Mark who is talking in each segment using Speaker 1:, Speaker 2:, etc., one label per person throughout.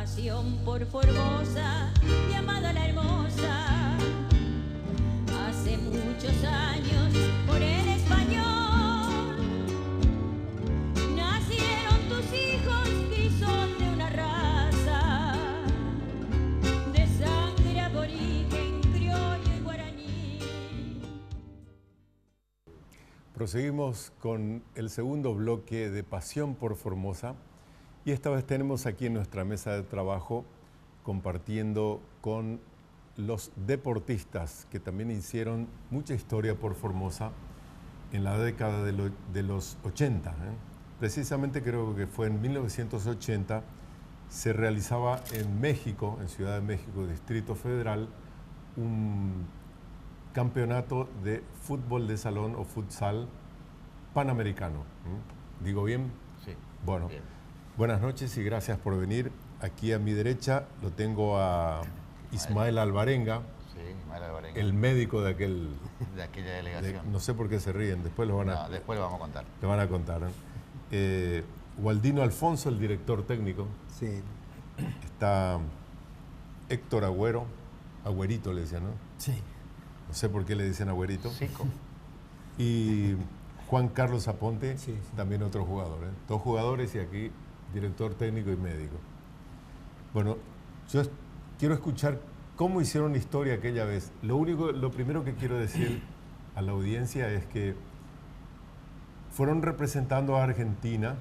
Speaker 1: pasión por Formosa, llamada La Hermosa. Hace muchos años, por el español, nacieron tus hijos que son de una raza de sangre aborigen, criollo y guaraní.
Speaker 2: Proseguimos con el segundo bloque de Pasión por Formosa. Y esta vez tenemos aquí en nuestra mesa de trabajo compartiendo con los deportistas que también hicieron mucha historia por Formosa en la década de los 80. Precisamente creo que fue en 1980, se realizaba en México, en Ciudad de México, Distrito Federal, un campeonato de fútbol de salón o futsal panamericano. ¿Digo bien?
Speaker 3: Sí.
Speaker 2: Bueno.
Speaker 3: Bien.
Speaker 2: Buenas noches y gracias por venir. Aquí a mi derecha lo tengo a Ismael Alvarenga,
Speaker 3: Sí, Ismael Alvarenga.
Speaker 2: el médico de aquella
Speaker 3: delegación.
Speaker 2: no sé por qué se ríen, después
Speaker 3: Después lo vamos a contar.
Speaker 2: lo van a contar. Waldino Alfonso, el director técnico.
Speaker 4: Sí.
Speaker 2: Está Héctor Agüero, Agüerito le decían, ¿no?
Speaker 4: Sí.
Speaker 2: No sé por qué le dicen Agüerito.
Speaker 3: Cico.
Speaker 2: Y Juan Carlos Aponte,
Speaker 4: Sí, sí.
Speaker 2: también otro jugador. Dos jugadores y aquí director técnico y médico. Bueno, yo quiero escuchar cómo hicieron historia aquella vez. Lo primero que quiero decir a la audiencia es que fueron representando a Argentina,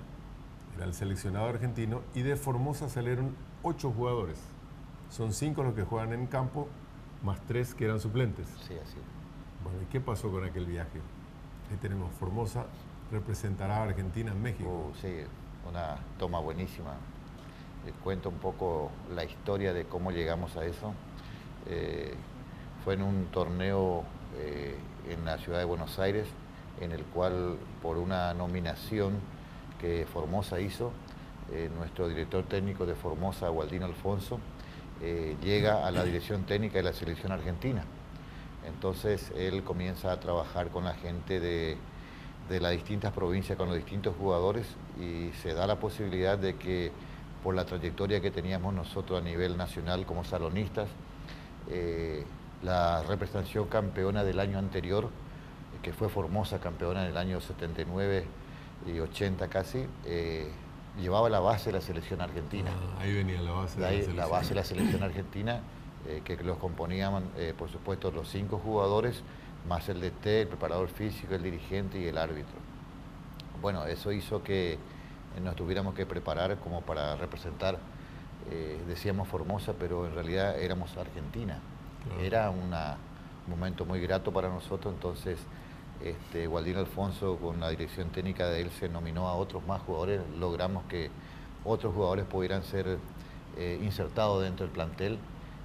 Speaker 2: era el seleccionado argentino, y de Formosa salieron 8 jugadores. Son 5 los que juegan en campo, más 3 que eran suplentes.
Speaker 3: Sí, así.
Speaker 2: Bueno, ¿y qué pasó con aquel viaje? Ahí tenemos Formosa, representará a Argentina en México.
Speaker 3: Sí, una toma buenísima. Les cuento un poco la historia de cómo llegamos a eso. Fue en un torneo en la ciudad de Buenos Aires, en el cual por una nominación que Formosa hizo, nuestro director técnico de Formosa, Waldino Alfonso, llega a la dirección técnica de la selección argentina. Entonces él comienza a trabajar con la gente de las distintas provincias, con los distintos jugadores, y se da la posibilidad de que por la trayectoria que teníamos nosotros a nivel nacional como salonistas, la representación campeona del año anterior, que fue Formosa campeona en el año 79 y 80 casi, llevaba la base de la selección argentina.
Speaker 2: Ahí venía la base de la selección.
Speaker 3: La base de la selección argentina, que los componían, por supuesto, los 5 jugadores, más el DT, el preparador físico, el dirigente y el árbitro. Bueno, eso hizo que nos tuviéramos que preparar como para representar, decíamos Formosa, pero en realidad éramos Argentina. Claro. Era un momento muy grato para nosotros. Entonces Waldino Alfonso, con la dirección técnica de él, se nominó a otros más jugadores. Logramos que otros jugadores pudieran ser insertados dentro del plantel.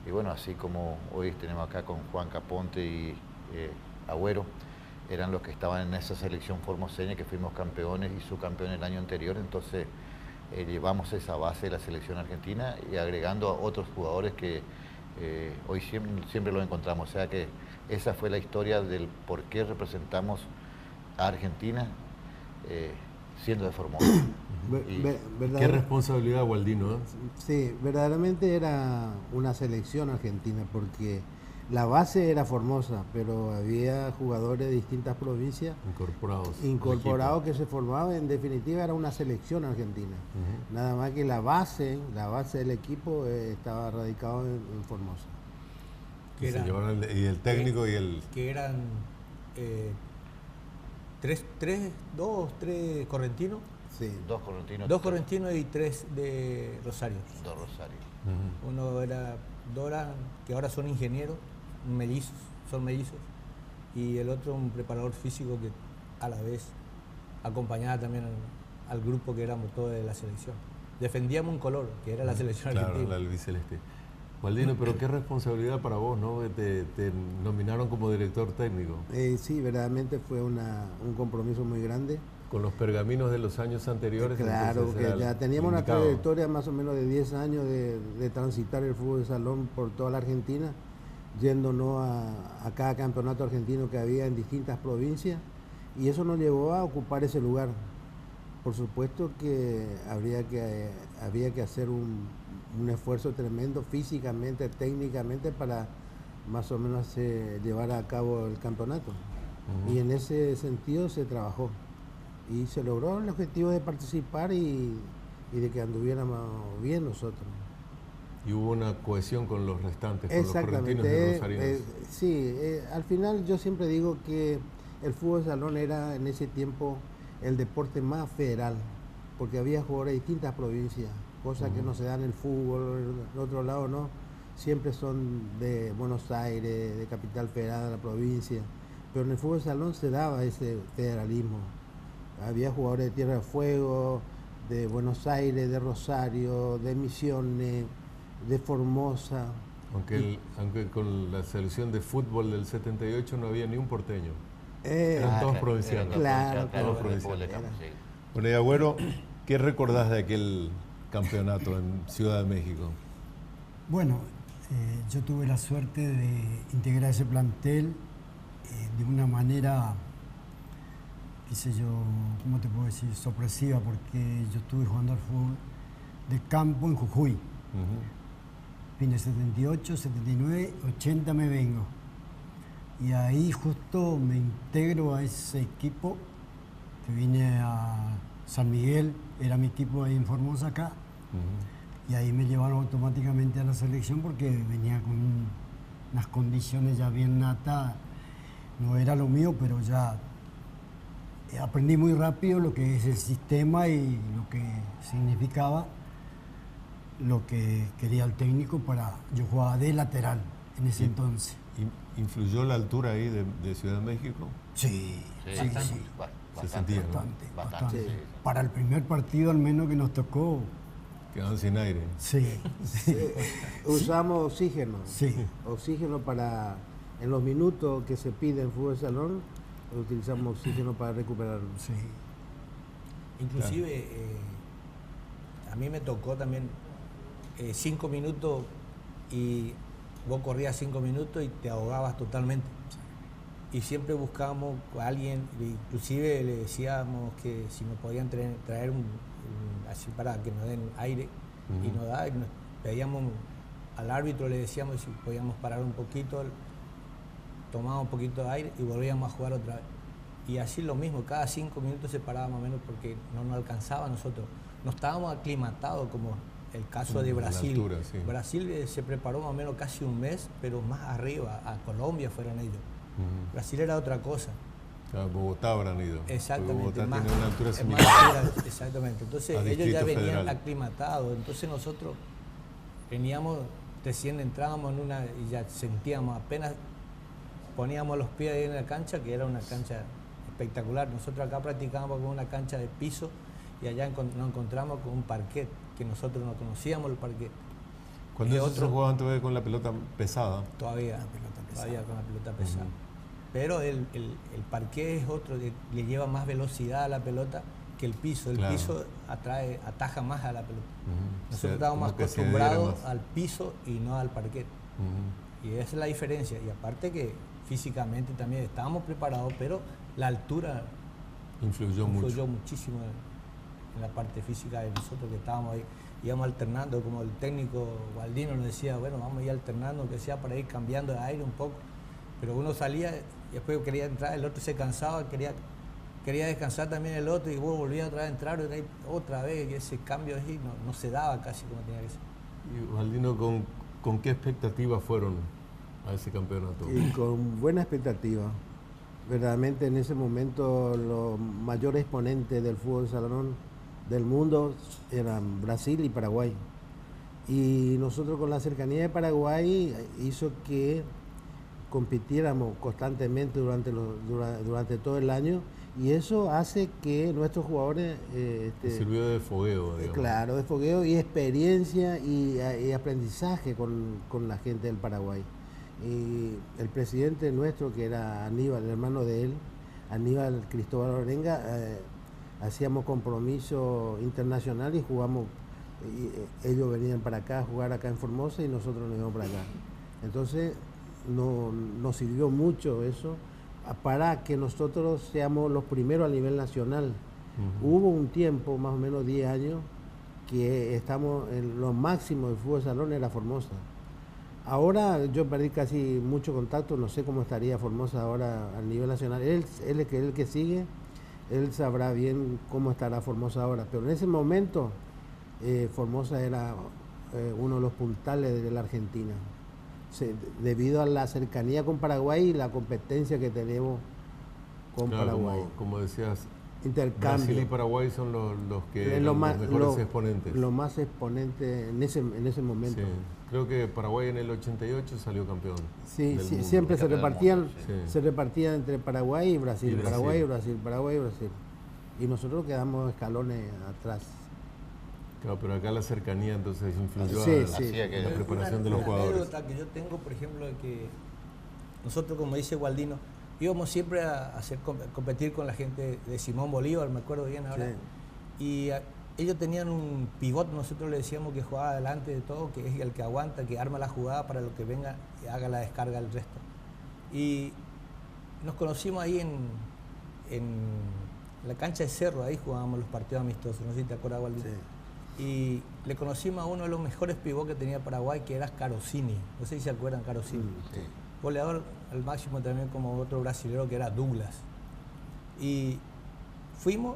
Speaker 3: Y bueno, así como hoy tenemos acá con Juan Caponte y Agüero, eran los que estaban en esa selección formoseña, que fuimos campeones y subcampeones el año anterior. Entonces llevamos esa base de la selección argentina y agregando a otros jugadores que hoy siempre los encontramos. O sea que esa fue la historia del por qué representamos a Argentina siendo de Formosa.
Speaker 2: Qué responsabilidad, Waldino, ¿eh?
Speaker 4: Sí, verdaderamente era una selección argentina, porque la base era Formosa, pero había jugadores de distintas provincias incorporados que se formaban. En definitiva era una selección argentina. Nada más que la base del equipo estaba radicado en Formosa.
Speaker 2: Y el técnico y el...
Speaker 5: Que eran dos, tres correntinos.
Speaker 4: Sí.
Speaker 3: 2 correntinos.
Speaker 5: 2 correntinos y 3 de Rosario.
Speaker 3: 2 Rosario.
Speaker 5: Uno era Dora, que ahora son ingenieros, son mellizos, y el otro un preparador físico que a la vez acompañaba también al grupo que éramos todos de la selección. Defendíamos un color, que era la selección argentina.
Speaker 2: Claro, la albiceleste. Waldino, pero qué responsabilidad para vos, ¿no? Te nominaron como director técnico.
Speaker 4: Sí, verdaderamente fue un compromiso muy grande.
Speaker 2: Con los pergaminos de los años anteriores.
Speaker 4: Claro, que ya teníamos una trayectoria más o menos de 10 años de transitar el fútbol de salón por toda la Argentina, yéndonos a cada campeonato argentino que había en distintas provincias, y eso nos llevó a ocupar ese lugar. Por supuesto que había que hacer un esfuerzo tremendo físicamente, técnicamente, para más o menos llevar a cabo el campeonato. Y en ese sentido se trabajó. Y se logró el objetivo de participar y de que anduviéramos bien nosotros.
Speaker 2: Y hubo una cohesión con los restantes, con los correntinos y rosarinos.
Speaker 4: Sí, al final yo siempre digo que el fútbol de salón era en ese tiempo el deporte más federal, porque había jugadores de distintas provincias, cosas que no se dan en el fútbol, en otro lado no, siempre son de Buenos Aires, de Capital Federal, de la provincia, pero en el fútbol de salón se daba ese federalismo. Había jugadores de Tierra del Fuego, de Buenos Aires, de Rosario, de Misiones, de Formosa.
Speaker 2: Aunque con la selección de fútbol del 78 no había ni un porteño. Eran todos provincianos.
Speaker 4: Claro,
Speaker 2: todos provincianos. Bueno, y Agüero, ¿qué recordás de aquel campeonato en Ciudad de México?
Speaker 6: Bueno, yo tuve la suerte de integrar ese plantel de una manera, qué sé yo, ¿cómo te puedo decir? Sorpresiva, porque yo estuve jugando al fútbol de campo en Jujuy. Fin de 78, 79, 80 me vengo. Y ahí justo me integro a ese equipo que vine a San Miguel, era mi equipo ahí en Formosa acá. Y ahí me llevaron automáticamente a la selección porque venía con unas condiciones ya bien natas. No era lo mío, pero ya aprendí muy rápido lo que es el sistema y lo que significaba, lo que quería el técnico para... Yo jugaba de lateral en ese entonces.
Speaker 2: ¿Influyó la altura ahí de Ciudad de México?
Speaker 6: Sí.
Speaker 2: Se sentía,
Speaker 6: bastante. Sí. Para el primer partido al menos que nos tocó...
Speaker 2: Quedaban sin aire.
Speaker 6: Sí.
Speaker 4: Usamos oxígeno.
Speaker 6: Sí.
Speaker 4: Oxígeno para... En los minutos que se pide en fútbol de salón, utilizamos oxígeno para recuperarlo.
Speaker 6: Sí.
Speaker 5: Inclusive, a mí me tocó también 5 minutos y vos corrías 5 minutos y te ahogabas totalmente. Y siempre buscábamos a alguien, inclusive le decíamos que si nos podían traer así para que nos den aire, y nos da, y nos pedíamos al árbitro, le decíamos si podíamos parar un poquito, tomábamos un poquito de aire y volvíamos a jugar otra vez. Y así lo mismo, cada 5 minutos se paraba más o menos porque no nos alcanzaba a nosotros. No estábamos aclimatados como el caso de Brasil.
Speaker 2: Altura, sí.
Speaker 5: Brasil se preparó más o menos casi un mes, pero más arriba, a Colombia fueron ellos. Brasil era otra cosa.
Speaker 2: A Bogotá habrán ido.
Speaker 5: Exactamente.
Speaker 2: Bogotá
Speaker 5: más,
Speaker 2: tiene una altura similar.
Speaker 5: Exactamente. Entonces ellos ya venían federal. Aclimatados. Entonces nosotros veníamos, recién entrábamos en una y ya sentíamos, apenas poníamos los pies ahí en la cancha, que era una cancha espectacular. Nosotros acá practicábamos con una cancha de piso y allá nos encontramos con un parquet, que nosotros no conocíamos el parquet.
Speaker 2: ¿Cuándo eso se jugaban todavía con la pelota pesada?
Speaker 5: Todavía con la pelota pesada. Pero el parquet es otro, le lleva más velocidad a la pelota que el piso. El piso ataja más a la pelota. Nosotros estábamos más acostumbrados al piso y no al parquet. Y esa es la diferencia. Y aparte que físicamente también estábamos preparados, pero la altura influyó muchísimo en la parte física de nosotros que estábamos ahí. Íbamos alternando, como el técnico Baldino nos decía, bueno, vamos a ir alternando, que sea para ir cambiando de aire un poco. Pero uno salía y después quería entrar, el otro se cansaba, quería descansar también el otro y vos volvías otra vez a entrar otra vez, y ese cambio así no se daba casi como tenía que ser.
Speaker 2: Y Baldino, ¿con qué expectativas fueron a ese campeonato?
Speaker 4: Y con buena expectativa. Verdaderamente en ese momento los mayores exponentes del fútbol de salón del mundo eran Brasil y Paraguay. Y nosotros con la cercanía de Paraguay hizo que compitiéramos constantemente durante todo el año, y eso hace que nuestros jugadores...
Speaker 2: sirvió de fogueo, digamos.
Speaker 4: Claro, de fogueo y experiencia y aprendizaje con la gente del Paraguay. Y el presidente nuestro, que era Aníbal, el hermano de él, Aníbal Cristóbal Orenga, hacíamos compromiso internacional y jugamos, ellos venían para acá a jugar acá en Formosa y nosotros nos íbamos para acá. Entonces nos sirvió mucho eso para que nosotros seamos los primeros a nivel nacional. Hubo un tiempo, más o menos 10 años, que estamos en lo máximo del fútbol salón era Formosa. Ahora yo perdí casi mucho contacto, no sé cómo estaría Formosa ahora a nivel nacional. Él el que sigue, él sabrá bien cómo estará Formosa ahora, pero en ese momento Formosa era uno de los puntales de la Argentina, debido a la cercanía con Paraguay y la competencia que tenemos con Paraguay.
Speaker 2: Como decías,
Speaker 4: intercambio.
Speaker 2: Brasil y Paraguay son los que los mejores exponentes.
Speaker 4: Los más exponentes en ese momento.
Speaker 2: Sí. Creo que Paraguay en el 88 salió campeón.
Speaker 4: Sí,
Speaker 2: del mundo.
Speaker 4: siempre se repartían,
Speaker 2: Sí.
Speaker 4: se repartían entre Paraguay y Brasil, Paraguay y Brasil, Paraguay y Brasil. Y nosotros quedamos escalones atrás.
Speaker 2: Claro, pero acá la cercanía entonces influyó
Speaker 3: en
Speaker 2: la preparación de los jugadores.
Speaker 5: Una anécdota que yo tengo, por ejemplo, de que nosotros, como dice Gualdino, íbamos siempre a competir con la gente de Simón Bolívar, me acuerdo bien ahora. Sí. Y ellos tenían un pivot, nosotros le decíamos que jugaba adelante de todo, que es el que aguanta, que arma la jugada para lo que venga y haga la descarga al resto. Y nos conocimos ahí en la cancha de Cerro, ahí jugábamos los partidos amistosos, no sé si te acuerdas, Gualdino. Sí. Y le conocimos a uno de los mejores pivots que tenía Paraguay, que era Carosini. No sé si se acuerdan, Carosini. Sí. Goleador al máximo también, como otro brasilero que era Douglas. Y fuimos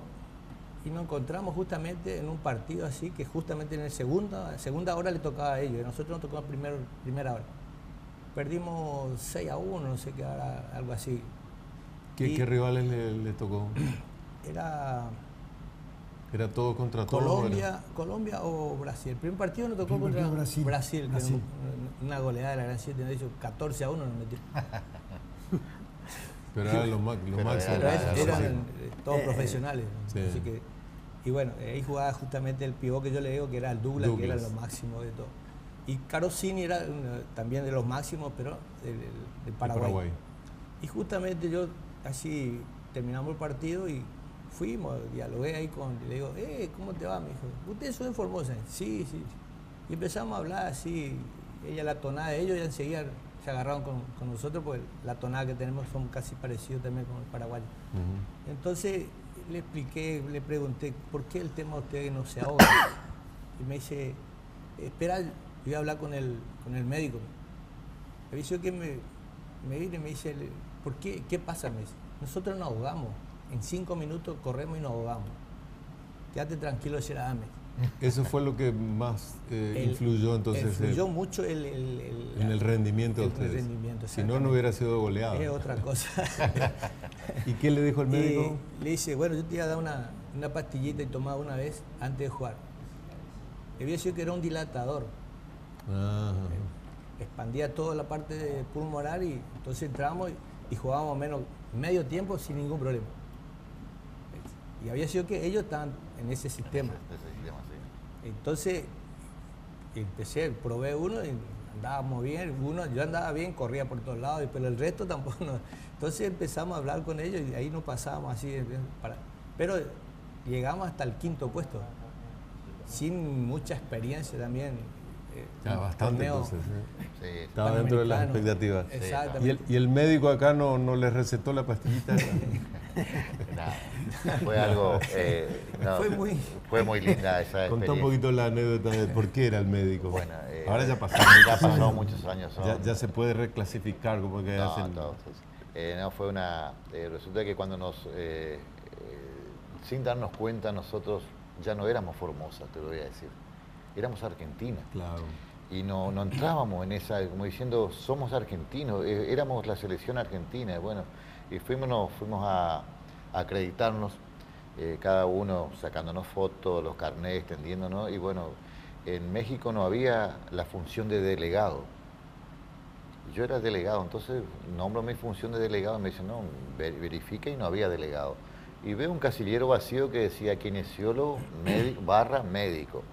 Speaker 5: y nos encontramos justamente en un partido así, que justamente en la segunda hora le tocaba a ellos, y a nosotros nos tocó la primera hora. Perdimos 6-1, no sé qué era, algo así.
Speaker 2: ¿Qué rivales le tocó? Era todo contra todo.
Speaker 5: Colombia o Brasil. El primer partido nos tocó contra Brasil, que una goleada de la Gran 7, nos hizo 14-1 nos metió.
Speaker 2: Pero eran los máximos.
Speaker 5: Eran todos profesionales. Sí. Así que, y bueno, ahí jugaba justamente el pivot que yo le digo, que era el Douglas, que era lo máximo de todo. Y Carosini era también de los máximos, pero de Paraguay. Y justamente yo, así, terminamos el partido y fuimos, dialogué ahí le digo, ¿cómo te va? Me dijo, ¿ustedes son de Formosa? Sí. Y empezamos a hablar así, ella, la tonada de ellos, ya enseguida se agarraron con nosotros, porque la tonada que tenemos son casi parecidos también con el paraguayo. Entonces le expliqué, le pregunté, ¿por qué el tema de ustedes no se ahoga? Y me dice, espera, yo voy a hablar con el médico. Me dice que me viene y me dice, ¿por qué? ¿Qué pasa? Me dice, nosotros nos ahogamos. En 5 minutos corremos y nos ahogamos. Quédate tranquilo, decía Ames.
Speaker 2: Eso fue lo que más influyó entonces.
Speaker 5: Influyó mucho en
Speaker 2: el rendimiento de ustedes.
Speaker 5: Rendimiento,
Speaker 2: si no hubiera sido goleado.
Speaker 5: Es otra cosa.
Speaker 2: ¿Y qué le dijo el médico?
Speaker 5: Le dice, bueno, yo te iba a dar una pastillita y tomaba una vez antes de jugar. Le había dicho que era un dilatador. Expandía toda la parte pulmonar y entonces entramos y jugábamos medio tiempo sin ningún problema. Y había sido que ellos estaban en ese sistema. Sí. Entonces, probé uno y andábamos bien. Yo andaba bien, corría por todos lados, pero el resto tampoco. No. Entonces empezamos a hablar con ellos y ahí nos pasábamos así. Pero llegamos hasta el 5º puesto, sin mucha experiencia también.
Speaker 2: Bastante entonces.
Speaker 3: Sí.
Speaker 2: Estaba dentro de las expectativas.
Speaker 5: Exactamente.
Speaker 2: ¿Y el médico acá no les recetó la pastillita?
Speaker 3: Fue algo... fue muy linda esa experiencia.
Speaker 2: Contá un poquito la anécdota de por qué era el médico.
Speaker 3: Bueno,
Speaker 2: ahora ya pasó.
Speaker 3: Ya pasó muchos años.
Speaker 2: Ya se puede reclasificar como que hacen...
Speaker 3: fue una... resulta que cuando sin darnos cuenta, nosotros ya no éramos Formosa, te lo voy a decir. Éramos Argentina.
Speaker 2: Claro.
Speaker 3: Y no entrábamos en esa, como diciendo, somos argentinos, éramos la selección argentina. Bueno, y fuimos a acreditarnos, cada uno sacándonos fotos, los carnets, extendiéndonos. Y bueno, en México no había la función de delegado. Yo era delegado, entonces nombro mi función de delegado y me dicen, no, verifica, y no había delegado. Y veo un casillero vacío que decía kinesiólogo /médico.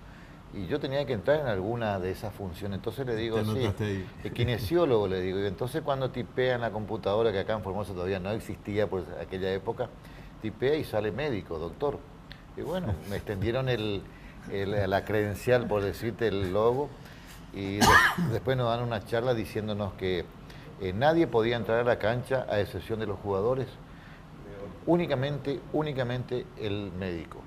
Speaker 3: Y yo tenía que entrar en alguna de esas funciones. Entonces le digo, sí, kinesiólogo, le digo. Y entonces cuando tipea en la computadora, que acá en Formosa todavía no existía por aquella época, tipea y sale médico, doctor. Y bueno, me extendieron la credencial, por decirte, el logo. Y después nos dan una charla diciéndonos que nadie podía entrar a la cancha a excepción de los jugadores. Únicamente el médico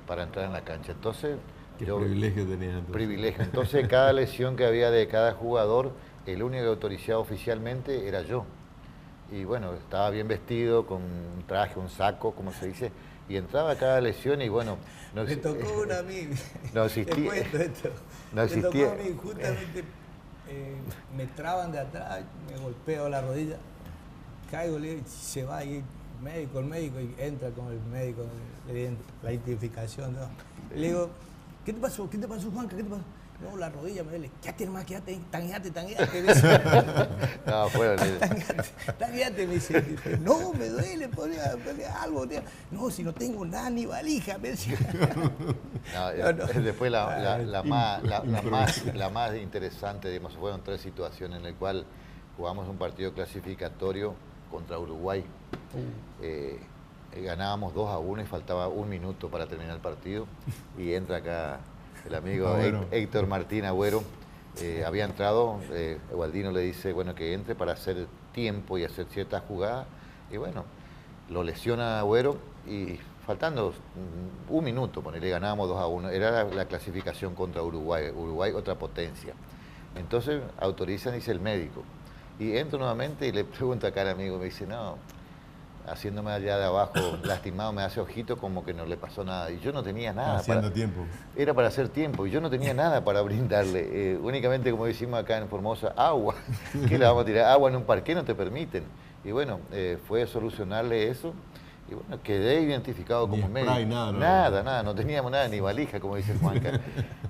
Speaker 3: para entrar en la cancha. Entonces
Speaker 2: Qué privilegio tenías entonces.
Speaker 3: Privilegio. Entonces, cada lesión que había de cada jugador, el único que autorizaba oficialmente era yo. Y bueno, estaba bien vestido, con un traje, un saco, como se dice, y entraba a cada lesión y bueno...
Speaker 5: Me tocó una a mí.
Speaker 3: No existía. No existía.
Speaker 5: Me tocó a mí, justamente me traban de atrás, me golpeo la rodilla, caigo, se va ahí el médico y entra con el médico, la identificación, ¿no? Le digo, ¿qué te pasó, Juanca? ¿Qué te pasó? No, la rodilla me duele. Quédate nomás, quédate, tangueate.
Speaker 3: No, bueno,
Speaker 5: tangueate, me dice. No, me duele, podría algo. No, si no tengo nada ni valija, me decía.
Speaker 3: No. Después la más interesante, digamos, fueron 3 situaciones en las cuales jugamos un partido clasificatorio contra Uruguay. Ganábamos 2-1 y faltaba 1 minuto para terminar el partido. Y entra acá el amigo Héctor Martín Agüero. Había entrado, Gualdino le dice bueno que entre para hacer tiempo y hacer ciertas jugadas. Y bueno, lo lesiona Agüero y faltando 1 minuto, le ganábamos 2-1. Era la clasificación contra Uruguay. Uruguay, otra potencia. Entonces autorizan, dice el médico. Y entro nuevamente y le pregunto acá al amigo, me dice, no, haciéndome allá de abajo, lastimado, me hace ojito como que no le pasó nada. Y yo no tenía nada.
Speaker 2: Haciendo tiempo.
Speaker 3: Era para hacer tiempo. Y yo no tenía nada para brindarle. Únicamente, como decimos acá en Formosa, agua. ¿Qué le vamos a tirar? Agua en un parque no te permiten. Y bueno, fue solucionarle eso. Y bueno, quedé identificado como médico. Nada, no teníamos nada, ni valija, como dice Juanca.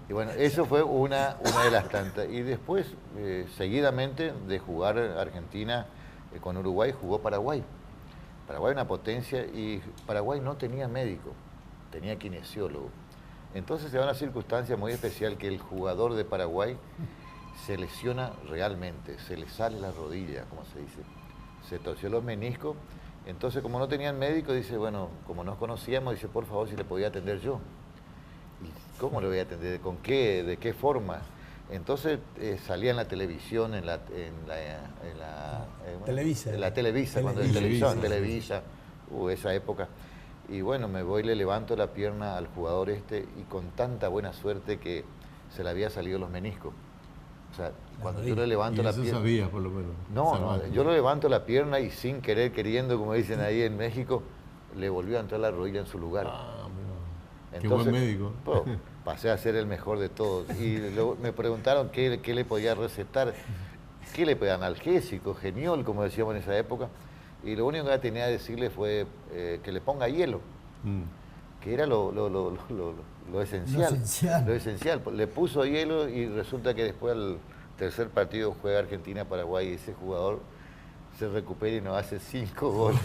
Speaker 3: Y bueno, eso fue una de las tantas. Y después, seguidamente, de jugar Argentina con Uruguay, jugó Paraguay. Paraguay una potencia y Paraguay no tenía médico, tenía kinesiólogo. Entonces se da una circunstancia muy especial que el jugador de Paraguay se lesiona realmente, se le sale la rodilla, como se dice, se torció los meniscos. Entonces, como no tenían médico, dice, bueno, como nos conocíamos, dice, por favor, si le podía atender yo. ¿Y cómo le voy a atender? ¿Con qué? ¿De qué forma? Entonces salía en la televisión, en la
Speaker 5: Televisa.
Speaker 3: En la Televisa, cuando en televisión, Televisa, esa época. Y bueno, me voy, le levanto la pierna al jugador y con tanta buena suerte que se le había salido los meniscos. O sea, cuando yo le levanto la pierna...
Speaker 2: sabías, por lo menos.
Speaker 3: No, yo le levanto la pierna y sin querer, queriendo, como dicen ahí en México, le volvió a entrar la rodilla en su lugar.
Speaker 2: Entonces, qué buen médico.
Speaker 3: Pasé a ser el mejor de todos. Y me preguntaron qué le podía recetar. ¿Qué le podía? Analgésico, geniol, como decíamos en esa época. Y lo único que tenía que decirle fue que le ponga hielo. Que era lo esencial. Lo esencial. Le puso hielo y resulta que después al tercer partido juega Argentina-Paraguay y ese jugador se recupera y nos hace 5 goles.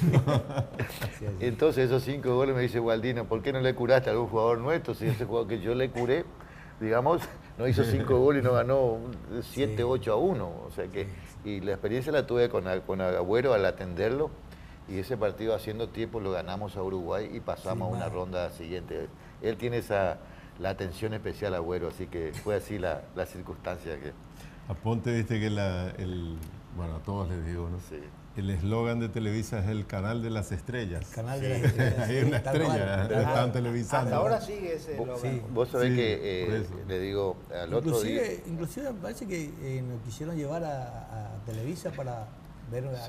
Speaker 3: Entonces esos 5 goles me dice Gualdino, ¿por qué no le curaste a algún jugador nuestro? Si ese jugador que yo le curé, digamos, no hizo 5 goles y no ganó 7-8-1. O sea que, y la experiencia la tuve con Agüero al atenderlo, y ese partido haciendo tiempo lo ganamos a Uruguay y pasamos a una ronda siguiente. Él tiene la atención especial a Agüero, así que fue así la circunstancia que...
Speaker 2: A Ponte, viste que bueno, a todos les digo, ¿no?
Speaker 3: Sí.
Speaker 2: El eslogan de Televisa es el canal de las estrellas.
Speaker 5: El canal de las estrellas.
Speaker 2: Hay una estrella, la están televisando.
Speaker 4: Hasta ahora sigue ese eslogan.
Speaker 3: Sí. Vos sabés que le digo al otro día...
Speaker 5: Inclusive me parece que nos quisieron llevar a Televisa para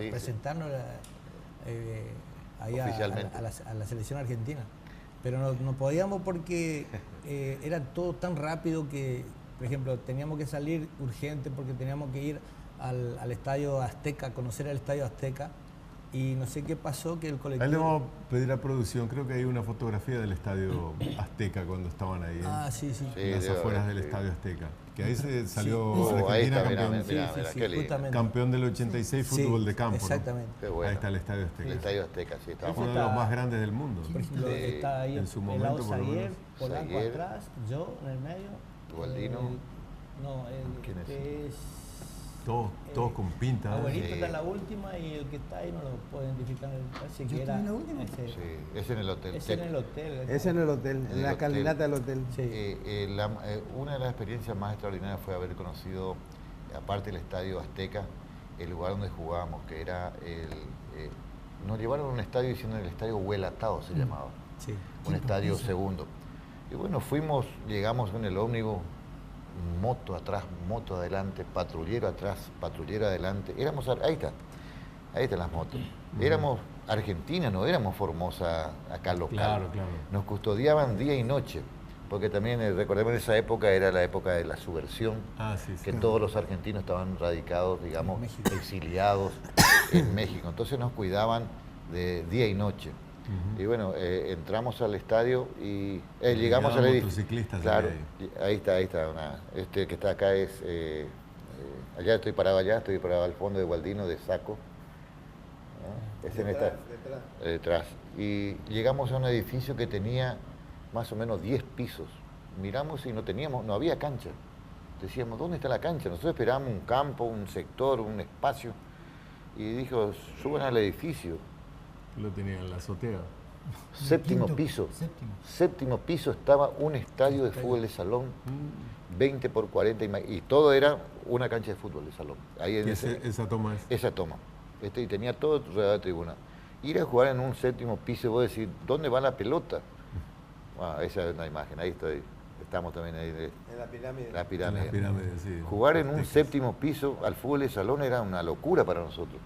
Speaker 5: presentarnos ahí a la selección argentina. Pero no podíamos porque era todo tan rápido que, por ejemplo, teníamos que salir urgente porque teníamos que ir al Estadio Azteca, conocer el Estadio Azteca, y no sé qué pasó que el colectivo...
Speaker 2: Ahí le vamos a pedir a producción, creo que hay una fotografía del Estadio Azteca cuando estaban ahí, en las afueras del Estadio Azteca, que ahí se salió Argentina campeón, campeón del 86 fútbol de campo.
Speaker 5: Exactamente.
Speaker 2: ¿No? Bueno. Ahí está el Estadio Azteca.
Speaker 3: El Estadio Azteca, sí.
Speaker 2: Fue uno de los más grandes del mundo.
Speaker 5: Por ejemplo, está ahí
Speaker 2: en su momento, por lo menos.
Speaker 5: Polanco atrás, yo en el medio.
Speaker 3: Gualdino.
Speaker 5: ¿Quién es?
Speaker 2: Todos con pinta.
Speaker 5: Abuelito está en la última y el que está ahí no lo puedo identificar. Parece que era
Speaker 6: en la última.
Speaker 3: Es en el hotel.
Speaker 5: Es en el hotel.
Speaker 4: Es en el hotel, en la escalinata del hotel.
Speaker 5: Sí.
Speaker 3: Una de las experiencias más extraordinarias fue haber conocido, aparte del Estadio Azteca, el lugar donde jugábamos, que era nos llevaron a un estadio diciendo el Estadio Huelatao se llamaba.
Speaker 5: Sí.
Speaker 3: Un estadio segundo. Y bueno, llegamos en el ómnibus, moto atrás, moto adelante, patrullero atrás, patrullero adelante. Ahí están las motos. Éramos Argentina, no éramos Formosa acá local.
Speaker 2: Claro.
Speaker 3: Nos custodiaban día y noche, porque también, recordemos, en esa época era la época de la subversión, que todos los argentinos estaban radicados, digamos, exiliados en México. Entonces nos cuidaban de día y noche. Y bueno, entramos al estadio y llegamos al edificio. Claro, ahí está. Este que está acá es... estoy parado al fondo de Gualdino, de Saco. Detrás. Y llegamos a un edificio que tenía más o menos 10 pisos. Miramos y no había cancha. Decíamos, ¿dónde está la cancha? Nosotros esperábamos un campo, un sector, un espacio. Y dijo, suban al edificio.
Speaker 2: Lo tenía en la azotea.
Speaker 3: Séptimo piso estaba un estadio de fútbol de salón, 20 por 40, y todo era una cancha de fútbol de salón. Ahí en
Speaker 2: esa toma es.
Speaker 3: Esa toma. Y tenía todo rodeado de tribuna. Ir a jugar en un séptimo piso, vos decís, ¿dónde va la pelota? Esa es una imagen, ahí estamos también ahí.
Speaker 4: En la pirámide.
Speaker 3: La pirámide.
Speaker 2: La pirámide, sí.
Speaker 3: Jugar en un séptimo piso al fútbol de salón era una locura para nosotros.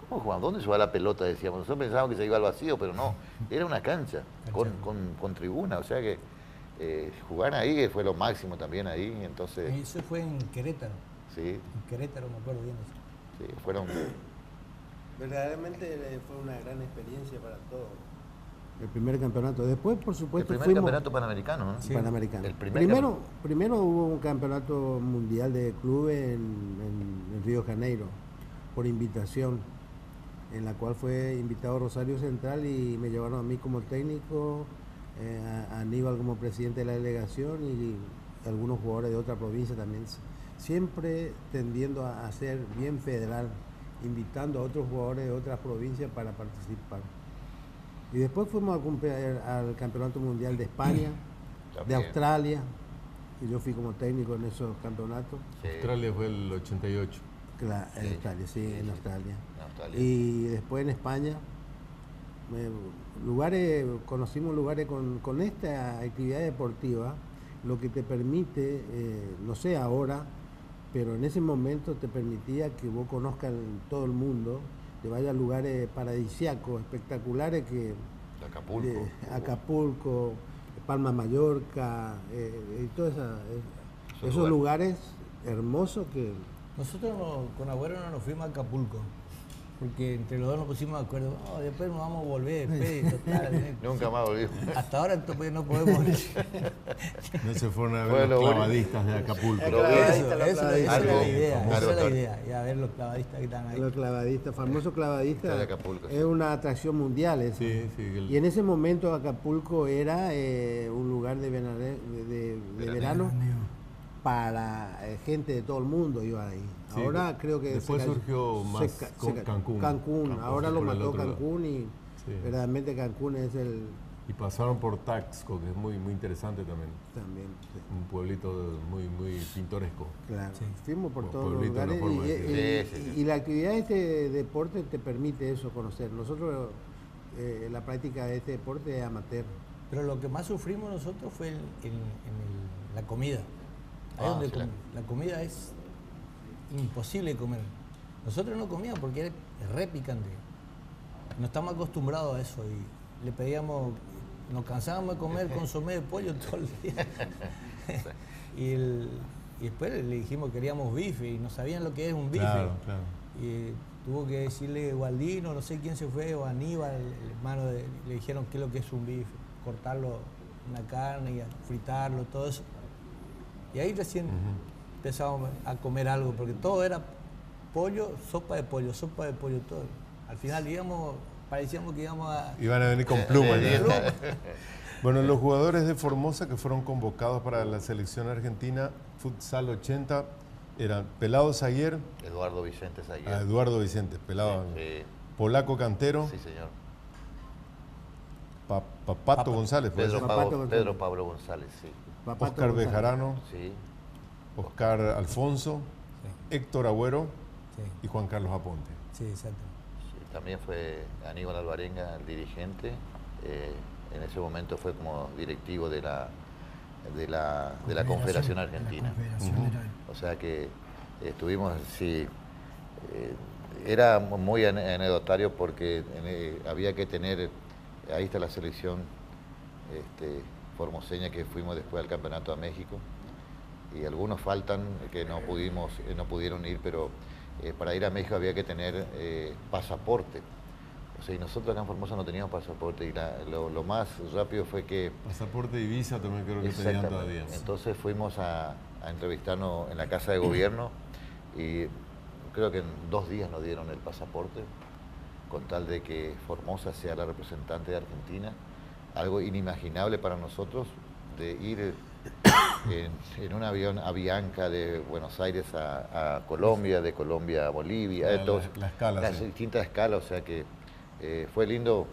Speaker 3: ¿Cómo jugamos? ¿Dónde se va la pelota? Decíamos. Nosotros pensábamos que se iba al vacío, pero no. Era una cancha con tribuna. O sea que jugar ahí fue lo máximo también ahí. Entonces,
Speaker 5: eso fue en Querétaro.
Speaker 3: Sí.
Speaker 5: En Querétaro, me acuerdo bien eso.
Speaker 3: Sí, fueron...
Speaker 4: Verdaderamente fue una gran experiencia para todos. El primer campeonato. Después, por supuesto,
Speaker 3: el primer campeonato panamericano, ¿no?
Speaker 4: Sí. Panamericano.
Speaker 3: El
Speaker 4: primero hubo un campeonato mundial de clubes en Río de Janeiro, por invitación, en la cual fue invitado Rosario Central y me llevaron a mí como técnico, a Aníbal como presidente de la delegación y algunos jugadores de otra provincia también. Siempre tendiendo a ser bien federal, invitando a otros jugadores de otras provincias para participar. Y después fuimos al Campeonato Mundial de España, de Australia, y yo fui como técnico en esos campeonatos.
Speaker 2: Sí. Australia fue el 88.
Speaker 4: Claro, en Australia, en Australia. Y después en España, conocimos lugares con esta actividad deportiva, lo que te permite, no sé ahora, pero en ese momento te permitía que vos conozcas todo el mundo, te vayas a lugares paradisíacos, espectaculares Acapulco, Palma Mallorca, y todos esos lugares hermosos que...
Speaker 5: Nosotros con Agüero no nos fuimos a Acapulco, porque entre los dos nos pusimos de acuerdo, después nos vamos a volver,
Speaker 3: Nunca más volvimos.
Speaker 5: Hasta ahora entonces no podemos ir.
Speaker 2: No se fueron a ver los clavadistas de Acapulco.
Speaker 5: Esa es la idea, y a ver los clavadistas que están ahí.
Speaker 4: Los clavadistas, famosos clavadistas,
Speaker 3: de Acapulco,
Speaker 4: es una atracción mundial eso. Y en ese momento Acapulco era un lugar de verano para gente de todo el mundo iba ahí. Ahora creo que
Speaker 2: después surgió más Cancún.
Speaker 4: Ahora lo mató Cancún y verdaderamente Cancún es el...
Speaker 2: Y pasaron por Taxco, que es muy interesante también. Un pueblito muy pintoresco.
Speaker 4: Claro, fuimos por todos los lugares y la actividad de este deporte te permite eso, conocer. Nosotros, la práctica de este deporte es amateur.
Speaker 5: Pero lo que más sufrimos nosotros fue en la comida. Ahí donde la comida es imposible comer. Nosotros no comíamos porque era re picante. No estamos acostumbrados a eso y le pedíamos, nos cansábamos de comer consomé de pollo todo el día. y después le dijimos que queríamos bife y no sabían lo que es un bife.
Speaker 2: Claro.
Speaker 5: Y tuvo que decirle Gualdino, no sé quién se fue, o Aníbal, el hermano, le dijeron qué es lo que es un bife, cortarlo, una carne y fritarlo, todo eso. Y ahí recién empezamos a comer algo, porque todo era pollo, sopa de pollo, todo. Al final parecíamos que íbamos a...
Speaker 2: Iban a venir con plumas. Bueno, los jugadores de Formosa que fueron convocados para la selección argentina, Futsal 80, eran Pelado Zaguer.
Speaker 3: Eduardo Vicente Zaguer.
Speaker 2: Eduardo Vicente, Pelado.
Speaker 3: Sí.
Speaker 2: Polaco Cantero.
Speaker 3: Sí, señor.
Speaker 2: Papato González.
Speaker 3: Pedro Pablo González, sí.
Speaker 2: Oscar Bejarano,
Speaker 3: sí.
Speaker 2: Oscar Alfonso, sí. Héctor Agüero, sí. Y Juan Carlos Aponte.
Speaker 5: Sí, exacto.
Speaker 3: Sí, también fue Aníbal Alvarenga el dirigente. En ese momento fue como directivo de la de la Confederación Argentina. O sea que estuvimos, sí, era muy anecdotario porque había que tener, ahí está la selección formoseña que fuimos después al Campeonato a México, y algunos faltan que no pudieron ir, pero para ir a México había que tener pasaporte. O sea, y nosotros acá en Formosa no teníamos pasaporte, y lo más rápido fue que...
Speaker 2: Pasaporte y visa también creo que tenían todavía.
Speaker 3: Entonces fuimos a entrevistarnos en la Casa de Gobierno, y creo que en 2 días nos dieron el pasaporte, con tal de que Formosa sea la representante de Argentina. Algo inimaginable para nosotros, de ir en un avión a Bianca de Buenos Aires a Colombia, de Colombia a Bolivia, las distintas escalas, o sea que fue lindo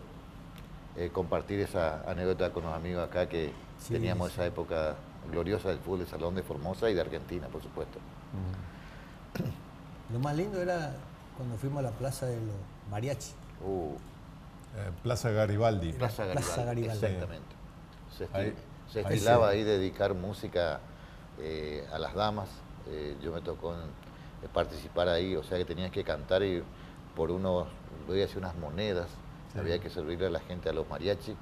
Speaker 3: compartir esa anécdota con los amigos acá que teníamos esa época gloriosa del fútbol de salón de Formosa y de Argentina, por supuesto.
Speaker 5: Lo más lindo era cuando fuimos a la plaza de los mariachi.
Speaker 2: Plaza Garibaldi.
Speaker 3: Plaza Garibaldi, exactamente. Se
Speaker 2: ahí
Speaker 3: estilaba ahí dedicar música a las damas. Yo me tocó participar ahí, o sea que tenías que cantar, y por voy a decir, unas monedas, había que servirle a la gente, a los mariachi,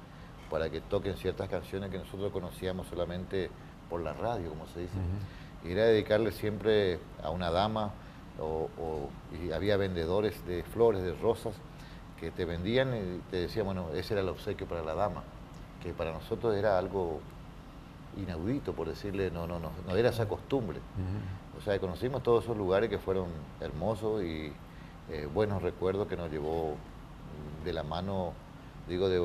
Speaker 3: para que toquen ciertas canciones que nosotros conocíamos solamente por la radio, como se dice. Y era dedicarle siempre a una dama, y había vendedores de flores, de rosas, que te vendían y te decían, bueno, ese era el obsequio para la dama, que para nosotros era algo inaudito, por decirle, no era esa costumbre. O sea, conocimos todos esos lugares que fueron hermosos y buenos recuerdos que nos llevó de la mano, digo, de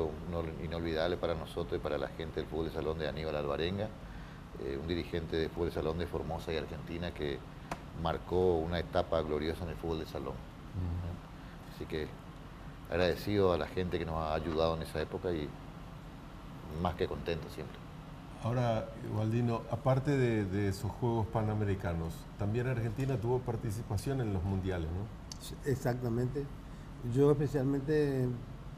Speaker 3: inolvidable para nosotros y para la gente del fútbol de salón de Aníbal Alvarenga, un dirigente de fútbol de salón de Formosa y Argentina que marcó una etapa gloriosa en el fútbol de salón. Así que agradecido a la gente que nos ha ayudado en esa época y más que contento siempre.
Speaker 2: Ahora, Waldino, aparte de esos Juegos Panamericanos, también Argentina tuvo participación en los mundiales, ¿no?
Speaker 4: Exactamente. Yo especialmente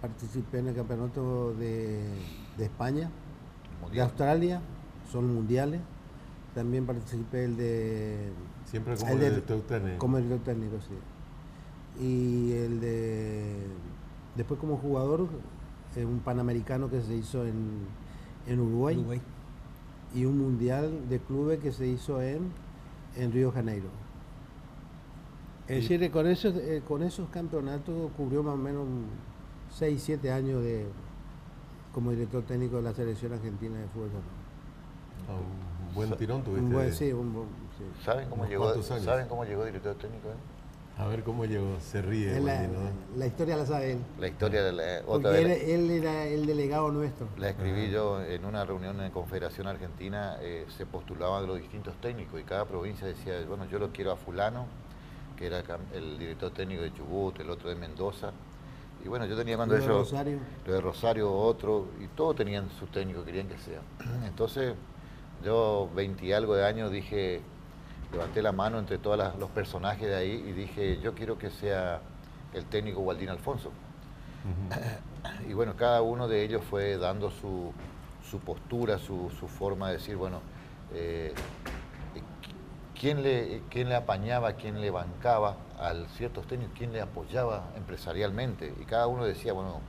Speaker 4: participé en el campeonato de España, de Australia, son mundiales. También participé el de...
Speaker 2: Siempre como director técnico.
Speaker 4: Como director técnico, sí. Y el de... Después como jugador, un panamericano que se hizo en Uruguay. Y un mundial de clubes que se hizo en Río de Janeiro. Es decir, con esos campeonatos cubrió más o menos 6, 7 años como director técnico de la selección argentina de fútbol.
Speaker 2: Un buen tirón tuviste.
Speaker 4: Sí.
Speaker 3: ¿Saben cómo llegó director técnico?
Speaker 2: A ver cómo llegó, se ríe.
Speaker 4: La historia la sabe él.
Speaker 3: La historia de
Speaker 4: Porque él era el delegado nuestro.
Speaker 3: La escribí yo en una reunión en Confederación Argentina, se postulaban los distintos técnicos y cada provincia decía, bueno, yo lo quiero a fulano, que era el director técnico de Chubut, el otro de Mendoza. Y bueno, yo tenía cuando ellos... Lo de Rosario, otro, y todos tenían sus técnicos, querían que sea. Entonces, yo 20 y algo de años dije... Levanté la mano entre todos los personajes de ahí y dije, yo quiero que sea el técnico Waldín Alfonso. Y bueno, cada uno de ellos fue dando su postura, su forma de decir, bueno, quién le apañaba, quién le bancaba al ciertos técnicos, quién le apoyaba empresarialmente. Y cada uno decía, bueno,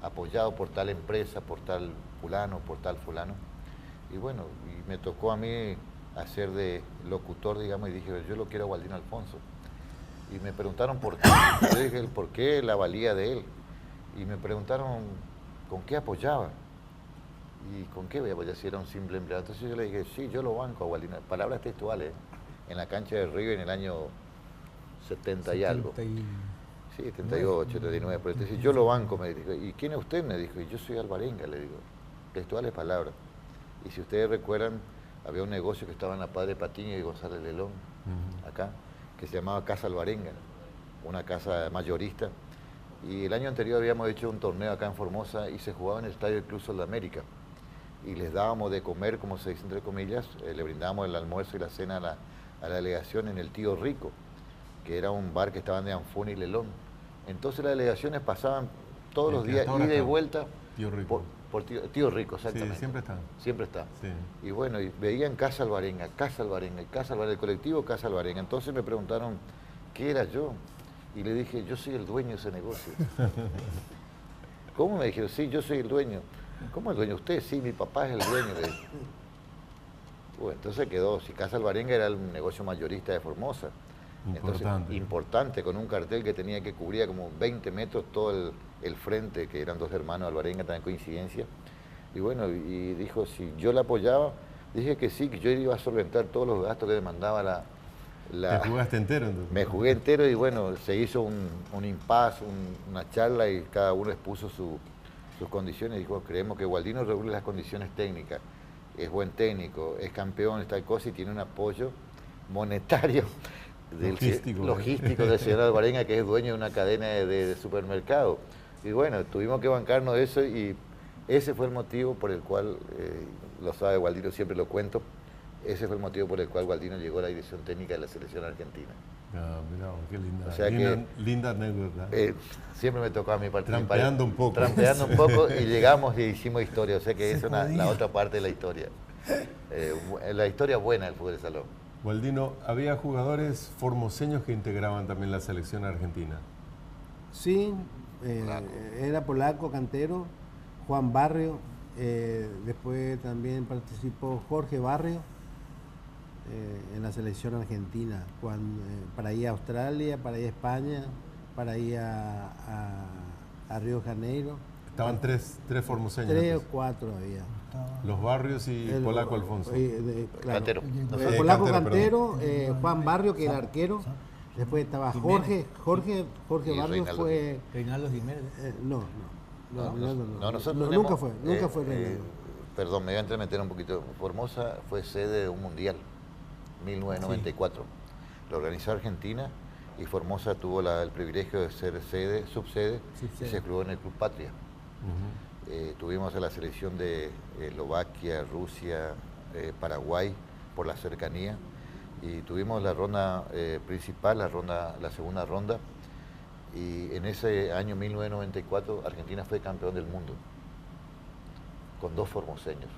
Speaker 3: apoyado por tal empresa, por tal fulano, por tal fulano. Y bueno, y me tocó a mí hacer de locutor, digamos, y dije, yo lo quiero a Waldín Alfonso. Y me preguntaron por qué. Yo dije, el por qué, la valía de él. Y me preguntaron con qué apoyaba. ¿Y con qué voy a apoyar si era un simple empleado? Entonces yo le dije, sí, yo lo banco a Waldín. Palabras textuales, en la cancha de Río en el año 70 y algo. Sí, 78, 79. Pero entonces yo lo banco, me dijo. ¿Y quién es usted? Me dijo. Y yo soy Alvarenga, le digo. Textuales palabras. Y si ustedes recuerdan, había un negocio que estaba en la Padre Patiño y González Lelón, acá, que se llamaba Casa Alvarenga, una casa mayorista. Y el año anterior habíamos hecho un torneo acá en Formosa y se jugaba en el Estadio del Club Sol de América. Y les dábamos de comer, como se dice entre comillas, le brindábamos el almuerzo y la cena a la delegación en el Tío Rico, que era un bar que estaban de Anfuna y Lelón. Entonces las delegaciones pasaban todos los días, ida y vuelta, Por tío Rico, exactamente.
Speaker 2: Sí, siempre está.
Speaker 3: Siempre está.
Speaker 2: Sí.
Speaker 3: Y bueno, y veían Casa Alvarenga, el colectivo Casa Alvarenga. Entonces me preguntaron qué era yo. Y le dije, yo soy el dueño de ese negocio. ¿Cómo? Me dijeron, sí, yo soy el dueño. ¿Cómo el dueño? Usted, sí, mi papá es el dueño de... Bueno, entonces quedó, si Casa Alvarenga era el negocio mayorista de Formosa.
Speaker 2: Importante.
Speaker 3: Entonces, importante, con un cartel que tenía que cubrir como 20 metros todo el frente, que eran dos hermanos Alvarenga, también coincidencia. Y bueno, y dijo, si yo la apoyaba, dije que sí, que yo iba a solventar todos los gastos que demandaba la...
Speaker 2: ¿Te jugaste entero entonces?
Speaker 3: Me jugué entero y bueno, se hizo un impasse, una charla y cada uno expuso sus condiciones. Dijo, creemos que Gualdino reúne las condiciones técnicas, es buen técnico, es campeón, tal cosa y tiene un apoyo monetario logístico del señor Alvarenga, que es dueño de una cadena de supermercados. Y bueno, tuvimos que bancarnos de eso y ese fue el motivo por el cual, lo sabe Gualdino, siempre lo cuento, ese fue el motivo por el cual Gualdino llegó a la dirección técnica de la selección argentina.
Speaker 2: Ah, mirá, qué linda,
Speaker 3: O sea
Speaker 2: linda anécdota.
Speaker 3: Siempre me tocó a mi parte.
Speaker 2: Trampeando un poco.
Speaker 3: Trampeando un poco y llegamos y hicimos historia. O sea que es la otra parte de la historia. La historia buena del fútbol de salón.
Speaker 2: Gualdino, ¿había jugadores formoseños que integraban también la selección argentina?
Speaker 4: Sí, era polaco, cantero, Juan Barrio, después también participó Jorge Barrio en la selección argentina, para ir a Australia, para ir a España, para ir a Río de Janeiro.
Speaker 2: Estaban tres formoseños.
Speaker 4: 3 o 4 había.
Speaker 2: Los Barrios y Polaco Alfonso.
Speaker 4: Claro.
Speaker 3: Cantero.
Speaker 4: Polaco Cantero, Juan Barrio, que era arquero. Después estaba Jorge Barrio fue...
Speaker 5: Reinaldo Jiménez.
Speaker 4: No,
Speaker 3: nosotros
Speaker 4: nunca fue Reinaldo.
Speaker 3: Perdón, me voy a entremeter un poquito. Formosa fue sede de un mundial, 1994. Lo organizó Argentina y Formosa tuvo el privilegio de ser subsede y se jugó en el Club Patria. Tuvimos a la selección de Eslovaquia, Rusia, Paraguay, por la cercanía, y tuvimos la ronda principal, la segunda ronda, y en ese año 1994 Argentina fue campeón del mundo, con 2 formoseños,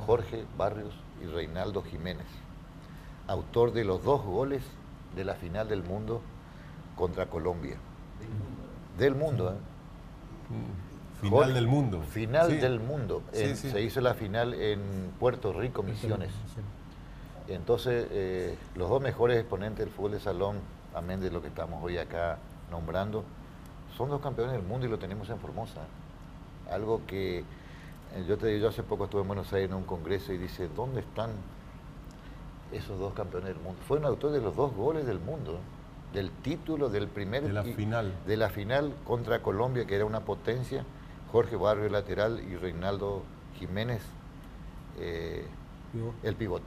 Speaker 3: Jorge Barrios y Reinaldo Jiménez, autor de los 2 goles de la final del mundo contra Colombia. Del mundo,
Speaker 2: Final
Speaker 3: Jorge,
Speaker 2: del mundo.
Speaker 3: Final
Speaker 2: Sí.
Speaker 3: del mundo.
Speaker 2: Sí, sí.
Speaker 3: Se hizo la final en Puerto Rico, Misiones. Entonces, los 2 mejores exponentes del fútbol de salón, amén de lo que estamos hoy acá nombrando, son 2 campeones del mundo y lo tenemos en Formosa. Algo que, yo hace poco estuve en Buenos Aires en un congreso y dice, ¿dónde están esos 2 campeones del mundo? Fueron autores de los 2 goles del mundo, del título, del primer...
Speaker 2: De la final.
Speaker 3: De la final contra Colombia, que era una potencia. Jorge Barrio lateral y Reinaldo Jiménez el pivot.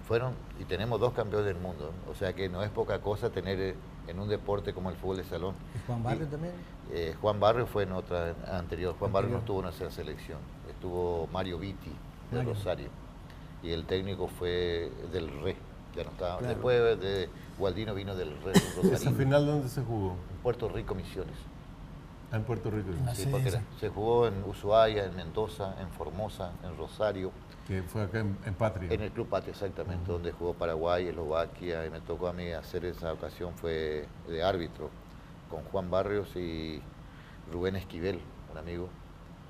Speaker 3: Fueron y tenemos 2 campeones del mundo, o sea que no es poca cosa tener en un deporte como el fútbol de salón.
Speaker 5: ¿Y Juan Barrio también?
Speaker 3: Juan Barrio fue en otra anterior. Juan Barrio no estuvo en esa selección, estuvo Mario Vitti de Rosario y el técnico fue del Re, ya no estaba.
Speaker 4: Claro.
Speaker 3: Después de Gualdino vino del Re Rosario.
Speaker 2: ¿Esa final dónde se jugó?
Speaker 3: En Puerto Rico, Misiones.
Speaker 2: En Puerto Rico.
Speaker 3: Sí, porque se jugó en Ushuaia, en Mendoza, en Formosa, en Rosario.
Speaker 2: Que fue acá en Patria.
Speaker 3: En el Club Patria, exactamente, donde jugó Paraguay, Eslovaquia, y me tocó a mí hacer esa ocasión, fue de árbitro, con Juan Barrios y Rubén Esquivel, un amigo.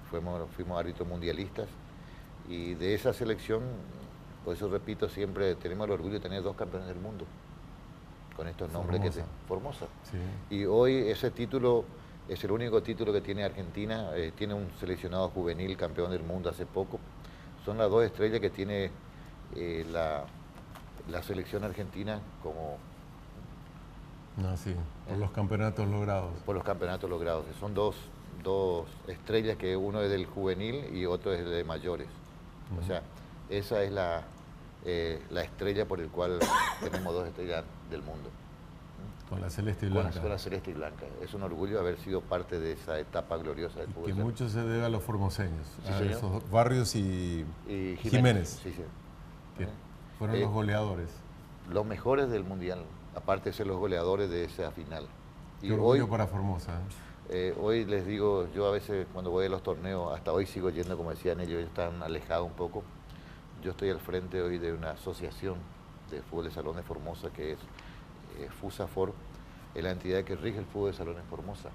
Speaker 3: Fuimos árbitros mundialistas, y de esa selección, por eso repito, siempre tenemos el orgullo de tener 2 campeones del mundo, con estos nombres que tenemos. Formosa.
Speaker 2: Sí.
Speaker 3: Y hoy ese título es el único título que tiene Argentina, tiene un seleccionado juvenil campeón del mundo hace poco. Son las 2 estrellas que tiene la selección argentina como...
Speaker 2: Sí, por los campeonatos logrados.
Speaker 3: Por los campeonatos logrados. Son dos estrellas, que uno es del juvenil y otro es de mayores. O sea, esa es la estrella por el cual tenemos 2 estrellas del mundo.
Speaker 2: Con la celeste y blanca.
Speaker 3: Con la celeste y blanca. Es un orgullo haber sido parte de esa etapa gloriosa del fútbol.
Speaker 2: Que mucho se debe a los formoseños,
Speaker 3: Sí,
Speaker 2: a
Speaker 3: señor.
Speaker 2: esos Barrios y Jiménez,
Speaker 3: Sí, sí.
Speaker 2: que fueron los goleadores.
Speaker 3: Los mejores del mundial, aparte de ser los goleadores de esa final.
Speaker 2: Qué orgullo para Formosa.
Speaker 3: Hoy les digo, yo a veces cuando voy a los torneos, hasta hoy sigo yendo, como decían ellos están alejados un poco. Yo estoy al frente hoy de una asociación de fútbol de salón de Formosa que es FUSAFOR, es la entidad que rige el fútbol de salón en Formosa.